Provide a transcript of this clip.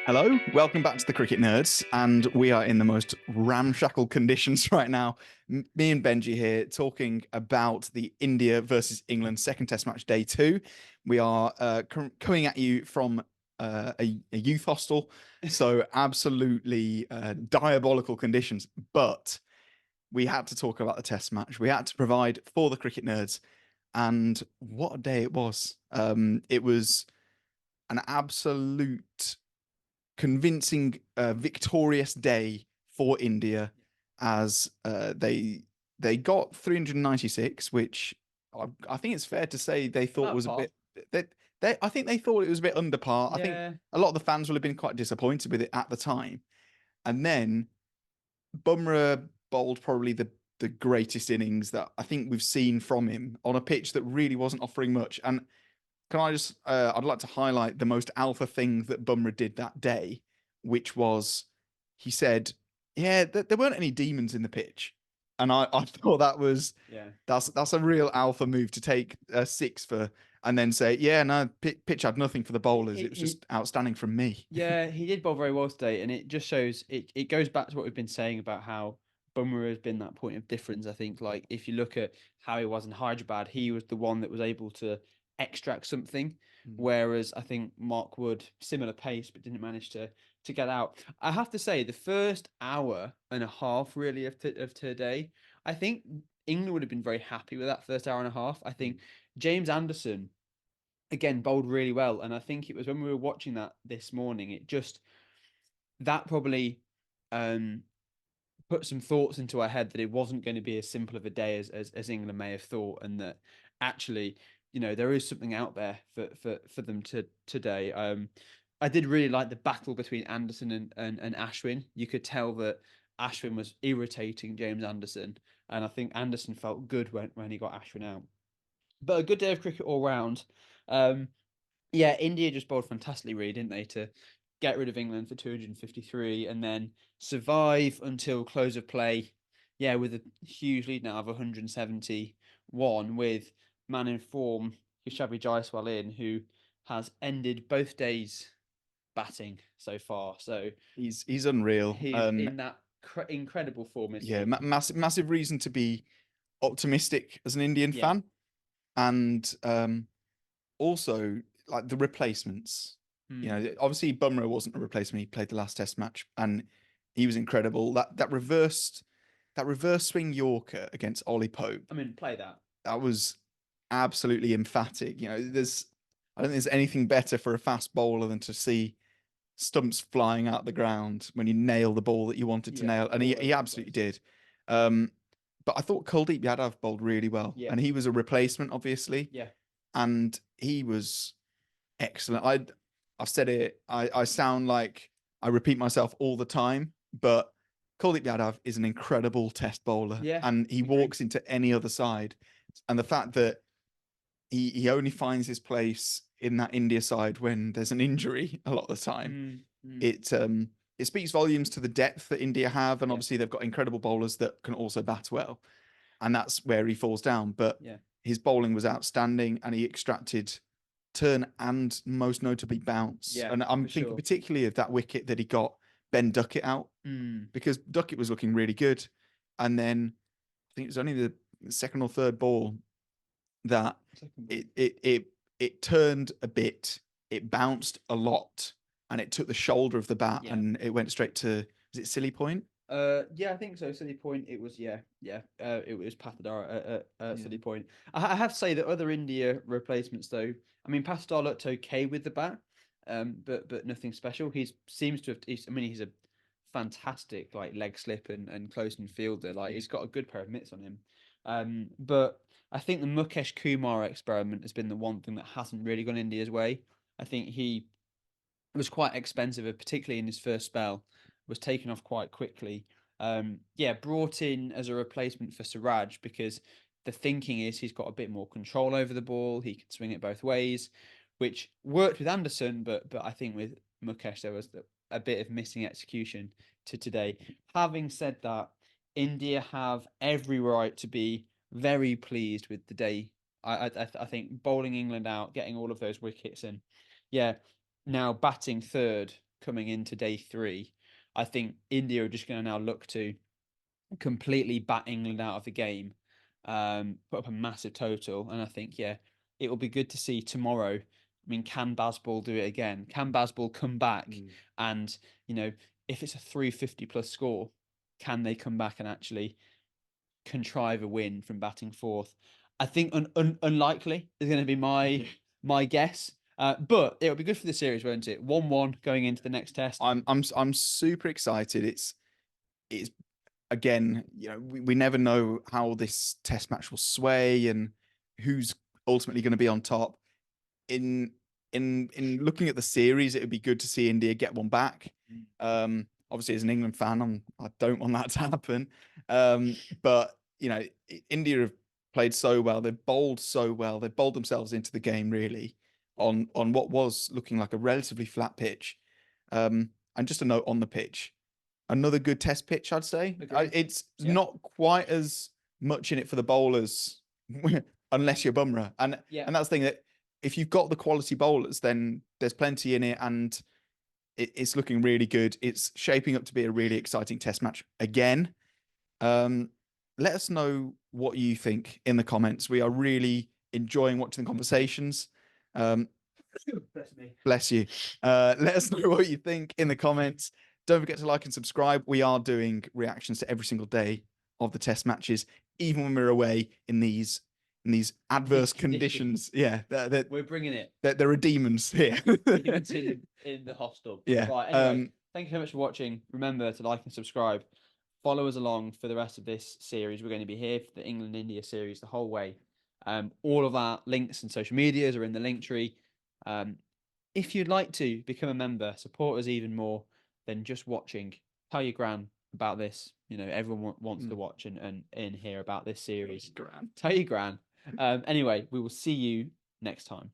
Hello, welcome back to the Cricket Nerds, and we are in the most ramshackle conditions right now. Me and Benji here talking about the India versus England second Test match, day two. We are coming at you from a youth hostel, so absolutely diabolical conditions. But we had to talk about the Test match. We had to provide for the Cricket Nerds, and what a day it was! It was an absolute convincing victorious day for India as they got 396, which I think it's fair to say they thought was a bit. I think they thought it was a bit under par. I think a lot of the fans will have been quite disappointed with it at the time. And then Bumrah bowled probably the greatest innings that I think we've seen from him on a pitch that really wasn't offering much. And can I just, I'd like to highlight the most alpha thing that Bumrah did that day, which was he said, yeah, there weren't any demons in the pitch. And I thought that was, that's a real alpha move to take a six for and then say, yeah, no, pitch had nothing for the bowlers. It was just outstanding from me. Yeah, he did bowl very well today, and it just shows, it goes back to what we've been saying about how Bumrah has been that point of difference. I think, like, if you look at how he was in Hyderabad, he was the one that was able to extract something, whereas I think Mark Wood, similar pace, but didn't manage to get out. I have to say, the first hour and a half, really, of today, I think England would have been very happy with that first hour and a half. I think James Anderson, again, bowled really well. And I think it was when we were watching that this morning, that probably put some thoughts into our head that it wasn't going to be as simple of a day as England may have thought, and that actually, there is something out there for them today. I did really like the battle between Anderson and Ashwin. You could tell that Ashwin was irritating James Anderson, and I think Anderson felt good when he got Ashwin out. But a good day of cricket all round. Yeah, India just bowled fantastically, really, didn't they, to get rid of England for 253 and then survive until close of play. Yeah, with a huge lead now of 171, with man in form, Jasprit Jaiswal in, who has ended both days batting so far. So He's unreal. he's in that incredible form, isn't Yeah, he? massive reason to be optimistic as an Indian fan. And also like the replacements. Obviously Bumrah wasn't a replacement. He played the last Test match and he was incredible. That reverse swing Yorker against Ollie Pope. I mean, play that. That was absolutely emphatic. I don't think there's anything better for a fast bowler than to see stumps flying out the ground when you nail the ball that you wanted to nail, and he absolutely did. But I thought Kuldeep Yadav bowled really well, and he was a replacement, obviously. And he was excellent. I've said it. I sound like I repeat myself all the time, but Kuldeep Yadav is an incredible Test bowler, and he walks into any other side. And the fact that he only finds his place in that India side when there's an injury a lot of the time, it speaks volumes to the depth that India have, and obviously they've got incredible bowlers that can also bat well, and that's where he falls down. But his bowling was outstanding, and he extracted turn and most notably bounce. And I'm thinking particularly of that wicket that he got Ben Duckett out, because Duckett was looking really good, and then I think it was only the second or third ball that it turned a bit, it bounced a lot, and it took the shoulder of the bat and it went straight to, was it Silly Point? Yeah, I think so. Silly Point. It was, it was Patidar at Silly Point. I have to say that other India replacements, though. I mean, Patidar looked okay with the bat, but nothing special. He seems to have. He's a fantastic like leg slip and close in fielder. Like he's got a good pair of mitts on him. But I think the Mukesh Kumar experiment has been the one thing that hasn't really gone India's way. I think he was quite expensive, particularly in his first spell. Was taken off quite quickly. Brought in as a replacement for Siraj because the thinking is he's got a bit more control over the ball. He can swing it both ways, which worked with Anderson, but I think with Mukesh there was a bit of missing execution to today. Having said that, India have every right to be very pleased with the day. I think bowling England out, getting all of those wickets, and now batting third coming into day 3, I think India are just going to now look to completely bat England out of the game, put up a massive total, and I think it will be good to see tomorrow. I mean, can Bazball do it again? Can Bazball come back and if it's a 350 plus score, can they come back and actually contrive a win from batting fourth? I think unlikely is going to be my guess. But it'll be good for the series, won't it? 1-1 going into the next test. I'm super excited. It's again, we never know how this test match will sway and who's ultimately going to be on top. In looking at the series, it would be good to see India get one back. Obviously, as an England fan, I don't want that to happen. But India have played so well. They've bowled so well. They've bowled themselves into the game really on what was looking like a relatively flat pitch. And just a note on the pitch, another good test pitch, I'd say. It's not quite as much in it for the bowlers unless you're Bumrah. And that's the thing, that if you've got the quality bowlers, then there's plenty in it, and it's looking really good. It's shaping up to be a really exciting test match again. Let us know what you think in the comments. We are really enjoying watching the conversations. Bless me. Bless you. Let us know what you think in the comments. Don't forget to like and subscribe. We are doing reactions to every single day of the test matches, even when we're away in these adverse conditions. Yeah, we're bringing it. There are demons here. Demons in the hostel. Yeah. Right. Anyway, thank you so much for watching. Remember to like and subscribe. Follow us along for the rest of this series. We're going to be here for the England-India series the whole way. All of our links and social medias are in the link tree. If you'd like to become a member, support us even more than just watching, tell your gran about this. Everyone wants to watch and hear about this series. Tell your gran. Anyway, we will see you next time.